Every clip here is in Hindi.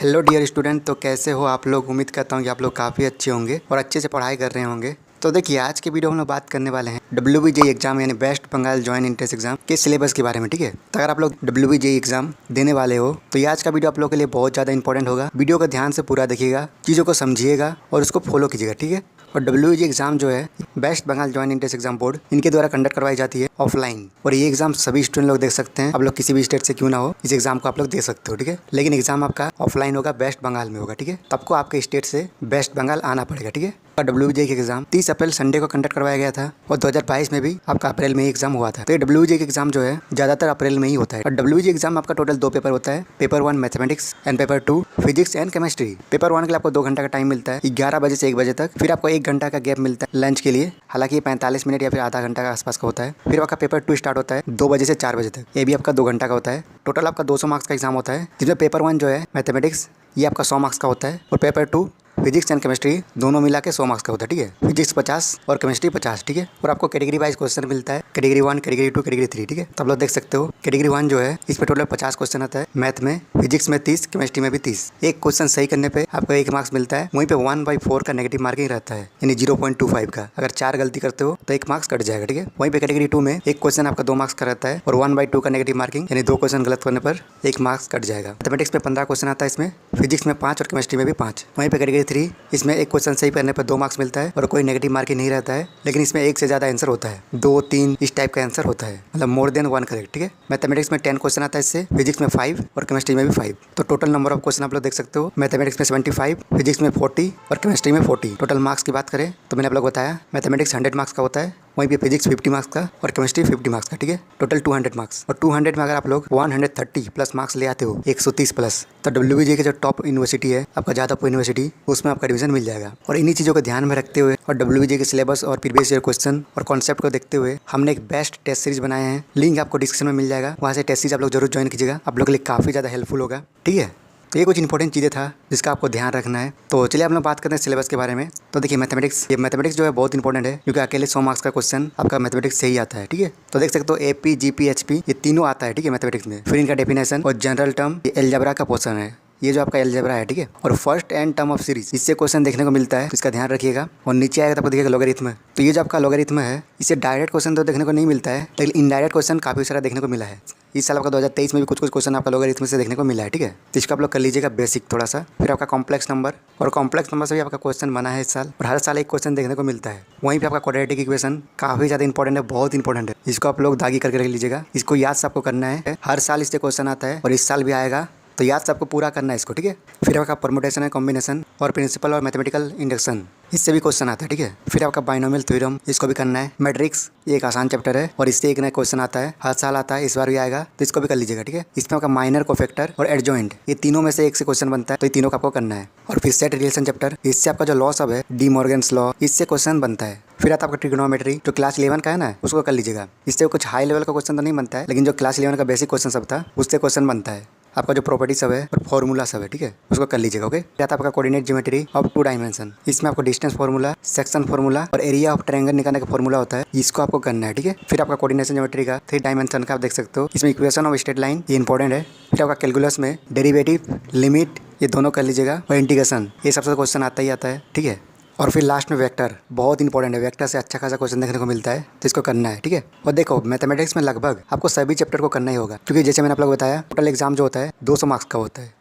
हेलो डियर स्टूडेंट, तो कैसे हो आप लोग। उम्मीद करता हूँ कि आप लोग काफ़ी अच्छे होंगे और अच्छे से पढ़ाई कर रहे होंगे। तो देखिए, आज के वीडियो में हम लोग बात करने वाले हैं WBJE एग्जाम यानी West Bengal joint entrance exam के सिलेबस के बारे में। ठीक है, तो अगर आप लोग WBJE एग्जाम देने वाले हो तो ये आज का वीडियो आप लोगों के लिए बहुत ज़्यादा इंपॉर्टेंट होगा। वीडियो को ध्यान से पूरा देखिएगा, चीज़ों को समझिएगा और उसको फॉलो कीजिएगा। ठीक है, और WBJE एग्जाम जो है West Bengal joint entrance exam board इनके द्वारा कंडक्ट करवाई जाती है ऑफलाइन। और ये एग्जाम सभी स्टूडेंट लोग देख सकते हैं। आप लोग किसी भी स्टेट से क्यों ना हो, इस एग्जाम को आप लोग दे सकते हो। ठीक है, लेकिन एग्जाम आपका ऑफलाइन होगा, वेस्ट बंगाल में होगा। ठीक है, तो आपको आपके स्टेट से वेस्ट बंगाल आना पड़ेगा। ठीक है, WBJE का एग्जाम 30 अप्रैल संडे को कंडक्ट करवाया गया था और 2022 में भी आपका अप्रैल में ही एग्जाम हुआ था। तो ये WBJE का एग्जाम जो है ज़्यादातर अप्रैल में ही होता है। और WBJE एग्जाम आपका टोटल 2 पेपर होता है। Paper 1 mathematics and paper 2 physics and chemistry. Paper 1 के लिए आपको 2 घंटा का टाइम मिलता है, 11 बजे से 1 बजे तक। फिर आपको 1 घंटा का गैप मिलता है लंच के लिए, हालांकि ये 45 मिनट या फिर आधा घंटा का आसपास का होता है। फिर आपका पेपर 2 स्टार्ट होता है 2 बजे से 4 बजे तक, ये भी आपका 2 घंटा का होता है। टोटल आपका 200 मार्क्स का एग्जाम होता है, जिसमें पेपर 1 जो है मैथमेटिक्स ये आपका 100 मार्क्स का होता है और पेपर 2 फिजिक्स एंड केमिस्ट्री दोनों मिला के 100 मार्क्स का होता है। ठीक है, फिजिक्स 50 और केमिस्ट्री 50। ठीक है, और आपको कैटेगरी वाइज क्वेश्चन मिलता है, कैटेगरी 1, कैटेगरी 2, कैटेगरी 3। ठीक है, तो आप लोग देख सकते हो कैटेगरी 1 जो है इस पर टोटल 50 क्वेश्चन आता है। मैथ में, फिजिक्स में 30, केमिस्ट्री में भी 30। एक क्वेश्चन सही करने पे आपको 1 मार्क्स मिलता है। वहीं पे 1/4 का नेगेटिव मार्किंग रहता है, यानी 0.25 का। अगर 4 गलती करते हो तो 1 मार्क्स कट जाएगा। ठीक है, वहीं पे कैटेगरी 2 में एक क्वेश्चन आपका 2 मार्क्स का रहता है और 1/2 का नेगेटिव मार्किंग, यानी 2 क्वेश्चन गलत करने पर 1 मार्क्स कट जाएगा। मैथमेटिक्स में 15 क्वेश्चन आता है, इसमें फिजिक्स में 5 और केमिस्ट्री में भी 5। वहीं पे कैटेगरी 3 इसमें एक क्वेश्चन सही करने पर 2 मार्क्स मिलता है और कोई नेगेटिव मार्किंग नहीं रहता है, लेकिन इसमें 1 से ज़्यादा आंसर होता है, 2, 3 इस टाइप का आंसर होता है, मतलब मोर देन 1 करेक्ट। ठीक है, मैथमेटिक्स में 10 क्वेश्चन आता है इससे, फिजिक्स में 5 और केमिस्ट्री में भी 5। तो टोटल नंबर ऑफ क्वेश्चन आप लोग देख सकते हो, मैथमेटिक्स में 75, फिजिक्स में 40 और केमिस्ट्री में 40। टोटल मार्क्स की बात करें तो मैंने आप लोग बताया मैथमेटिक्स 100 मार्क्स का होता है, वहीं पे फिजिक्स 50 मार्क्स का और केमिस्ट्री 50 मार्क्स का। ठीक है, टोटल 200 मार्क्स। और 200 में अगर आप लोग 130 प्लस मार्क्स ले आते हो, 130 प्लस, तो WBJE की जो टॉप यूनिवर्सिटी है आपका जादवपुर यूनिवर्सिटी, उसमें आपका डिवीजन मिल जाएगा। और इन्हीं चीज़ों को ध्यान में रखते हुए और WBJE के सिलेबस और प्रीवियस ईयर क्वेश्चन और कॉन्सेप्ट को देखते हुए हमने एक बेस्ट टेस्ट सीरीज बनाए हैं। लिंक आपको डिस्क्रिप्शन में मिल जाएगा, वहाँ से टेस्ट सीरीज आप लोग जरूर ज्वाइन कीजिएगा, आप लोग के लिए काफ़ी ज़्यादा हेल्पफुल होगा। ठीक है, तो ये कुछ इंपॉर्टेंट चीज़ें था जिसका आपको ध्यान रखना है। तो चलिए हम लोग बात करते हैं सिलेबस के बारे में। तो देखिए मैथमेटिक्स जो है बहुत इंपॉर्टेंट है, क्योंकि अकेले 100 मार्क्स का क्वेश्चन आपका मैथमेटिक्स से ही आता है। ठीक है, तो देख सकते हो AP, GP, HP ये तीनों आता है। ठीक है, मैथमेटिक्स में फिर इनका डेफिनेशन और जनरल टर्म, ये अलजेब्रा का पोर्शन है, ये जो आपका अलजेब्रा है। ठीक है, और first and term of series इससे क्वेश्चन देखने को मिलता है, तो इसका ध्यान रखिएगा। और नीचे आएगा तो आपको दिखेगा लॉगरिथम। तो ये जो आपका लॉगरिथम है इससे डायरेक्ट क्वेश्चन तो देखने को नहीं मिलता है, लेकिन इनडायरेक्ट क्वेश्चन काफ़ी सारा देखने को मिला है। इस साल आपका 2023 में भी कुछ क्वेश्चन आपका लॉगरिथम से देखने को मिला है। ठीक है, तो इसको आप लोग कर लीजिएगा बेसिक थोड़ा सा। फिर आपका कॉम्प्लेक्स नंबर, और कॉम्प्लेक्स नंबर से भी आपका क्वेश्चन बना है इस साल, और हर साल एक क्वेश्चन देखने को मिलता है। वहीं पे आपका क्वाड्रेटिक इक्वेशन काफ़ी ज़्यादा इंपॉर्टेंट है, बहुत इंपॉर्टेंट है। इसको आप लोग दागी करके रख लीजिएगा, इसको याद से आपको करना है। हर साल इससे क्वेश्चन आता है और इस साल भी आएगा, तो याद से आपको पूरा करना है इसको। ठीक है, फिर आपका परमुटेशन है, कॉम्बिनेशन और प्रिंसिपल और मैथमेटिकल इंडक्शन, इससे भी क्वेश्चन आता है। ठीक है, फिर आपका बाइनोमियल थ्योरम, इसको भी करना है। मैट्रिक्स ये एक आसान चैप्टर है और इससे एक नया क्वेश्चन आता है, हर साल आता है, इस बार भी आएगा, तो इसको भी कर लीजिएगा। ठीक है, इसमें आपका माइनर, कोफैक्टर और एडजॉइंट, ये तीनों में से एक से क्वेश्चन बनता है, तो ये तीनों का आपको करना है। और फिर सेट रिलेशन चैप्टर, इससे आपका जो लॉ सब है, डी मॉर्गन्स लॉ, इससे क्वेश्चन बनता है। फिर आता है आपका ट्रिग्नोमेट्री, जो क्लास 11 का है ना, उसको कर लीजिएगा। इससे कुछ हाई लेवल का क्वेश्चन तो नहीं बनता है, लेकिन जो क्लास 11 का बेसिक क्वेश्चन सब था उससे क्वेश्चन बनता है। आपका जो प्रॉपर्टी सब है और फॉर्मूला सब है, ठीक है, उसको कर लीजिएगा। ओके, फिर आता है आपका कोऑर्डिनेट ज्योमेट्री ऑफ 2 डायमेंशन, इसमें आपको डिस्टेंस फार्मूला, सेक्शन फार्मूला और एरिया ऑफ ट्रायंगल निकालने का फार्मूला होता है, इसको आपको करना है। ठीक है, फिर आपका कोऑर्डिनेशन ज्योमेट्री का 3 डायमेंशन का आप देख सकते हो, इसमें इक्वेशन ऑफ स्ट्रेट लाइन ये इंपॉर्टेंट है। फिर आपका कैलकुलस में डेरिवेटिव, लिमिट ये दोनों कर लीजिएगा, और इंटीग्रेशन ये सबसे क्वेश्चन आता ही आता है। ठीक है, और फिर लास्ट में वेक्टर, बहुत इंपॉर्टेंट है, वेक्टर से अच्छा खासा क्वेश्चन देखने को मिलता है, तो इसको करना है। ठीक है, और देखो मैथमेटिक्स में लगभग आपको सभी चैप्टर को करना ही होगा, क्योंकि जैसे मैंने आप लोग बताया टोटल एग्जाम जो होता है 200 मार्क्स का होता है।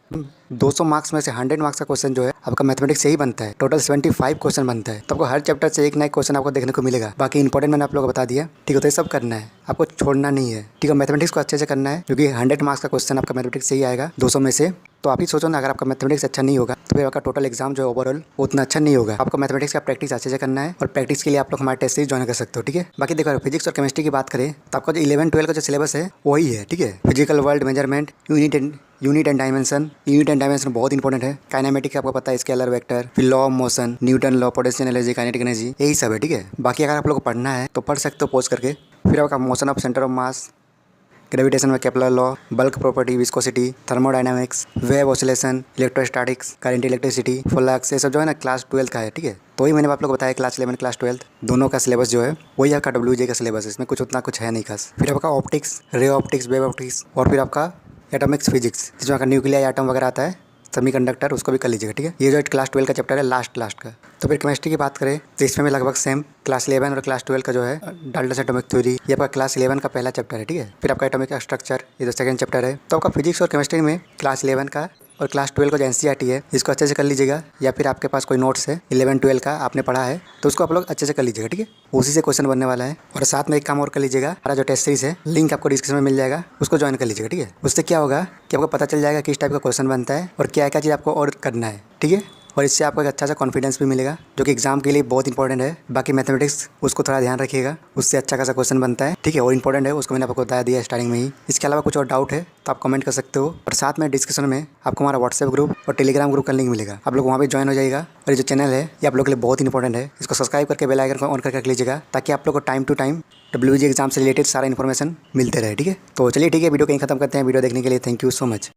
200 मार्क्स में से 100 मार्क्स का क्वेश्चन जो है आपका मैथमेटिक्स से ही बनता है। टोटल 75 क्वेश्चन बनता है, तो आपको हर चैप्टर से एक नया क्वेश्चन आपको देखने को मिलेगा। बाकी इंपॉर्टेंट मैंने आप लोग बता दिया। ठीक है, तो ये सब करना है, आपको छोड़ना नहीं है। ठीक है, मैथमेटिक्स को अच्छे से करना है, क्योंकि 100 मार्क्स का क्वेश्चन आपका मैथमेटिक्स से ही आएगा 200 में से। तो आप ही सोचो ना, अगर आपका मैथमेटिक्स अच्छा नहीं होगा तो फिर आपका टोटल एग्जाम जो है ओवरऑल उतना अच्छा नहीं होगा। आपको मैथमेटिक्स का प्रैक्टिस अच्छे से करना है, और प्रैक्टिस के लिए आप लोग हमारे टेस्ट सीरीज ज्वाइन कर सकते हो। ठीक है, बाकी देखो फिजिक्स और केमिस्ट्री की बात करें तो आपका जो 11-12 का जो सिलेबस है वही है। ठीक है, physical world, measurement, unit and dimension बहुत इंपॉर्टेंट है। काइनेमेटिक आपको पता है, स्केलर, वेक्टर, फिर law of motion, Newton law, potential energy, kinetic energy, यही सब है। ठीक है, बाकी अगर आप लोग को पढ़ना है तो पढ़ सकते हो पॉज करके। फिर आपका motion of centre of mass, gravitation में Kepler law, bulk property, viscosity, thermodynamics, wave oscillation, electrostatics, current electricity, flux, ये सब जो है ना क्लास 12 का है। ठीक है, तो वही मैंने आप लोग को बताया क्लास 11 क्लास 12 दोनों का सिलेबस जो है वही आपका WBJE का सिलेबस है, इसमें कुछ उतना कुछ है नहीं खास। फिर आपका optics, ray optics, wave optics, और फिर आपका एटॉमिक्स फिजिक्स, जिसमें आपका न्यूक्लियर एटम वगैरह आता है, सेमीकंडक्टर, उसको भी कर लीजिएगा, ठीक है। ये जो क्लास 12 का चैप्टर है लास्ट का। तो फिर केमिस्ट्री की बात करें तो इसमें भी लगभग सेम क्लास 11 और क्लास 12 का जो है डाल्टन एटॉमिक थ्योरी, ये आपका क्लास 11 का पहला चैप्टर है, ठीक है। फिर आपका एटॉमिक स्ट्रक्चर, ये जो सेकंड चैप्टर है। तो आपका फिजिक्स और केमिस्ट्री में क्लास 11 का और क्लास 12 का जो NCERT है इसको अच्छे से कर लीजिएगा, या फिर आपके पास कोई नोट्स है 11-12 का आपने पढ़ा है तो उसको आप लोग अच्छे से कर लीजिएगा, ठीक है। उसी से क्वेश्चन बनने वाला है। और साथ में एक काम और कर लीजिएगा, हमारा जो टेस्ट सीरीज है लिंक आपको डिस्क्रिप्शन में मिल जाएगा, उसको ज्वाइन कर लीजिएगा, ठीक है। उससे क्या होगा कि आपको पता चल जाएगा किस टाइप का क्वेश्चन बनता है और क्या क्या चीज़ आपको और करना है, ठीक है। और इससे आपको एक अच्छा सा कॉन्फिडेंस भी मिलेगा जो कि एग्जाम के लिए बहुत इंपॉर्टेंट है। बाकी मैथमेटिक्स उसको थोड़ा ध्यान रखिएगा, उससे अच्छा खासा क्वेश्चन बनता है, ठीक है, और इंपॉर्टेंट है, उसको मैंने आपको बता दिया स्टार्टिंग में ही। इसके अलावा कुछ और डाउट है तो आप कमेंट कर सकते हो। और साथ में डिस्क्रिप्शन में आपको हमारा व्हाट्सएप ग्रुप और टेलीग्राम ग्रुप का लिंक मिलेगा, आप लोग वहाँ पे ज्वाइन हो जाएगा। और ये जो चैनल है ये आप लोग के लिए बहुत इंपॉर्टेंट है, इसको सब्सक्राइब करके बेल आइकन को ऑन करके रख लीजिएगा ताकि आप लोग को time to time WBG exam से रिलेटेड सारा इन्फॉर्मेशन मिलते रहे, ठीक है। तो चलिए ठीक है, वीडियो कहीं खत्म करते हैं। वीडियो देखने के लिए थैंक यू सो मच।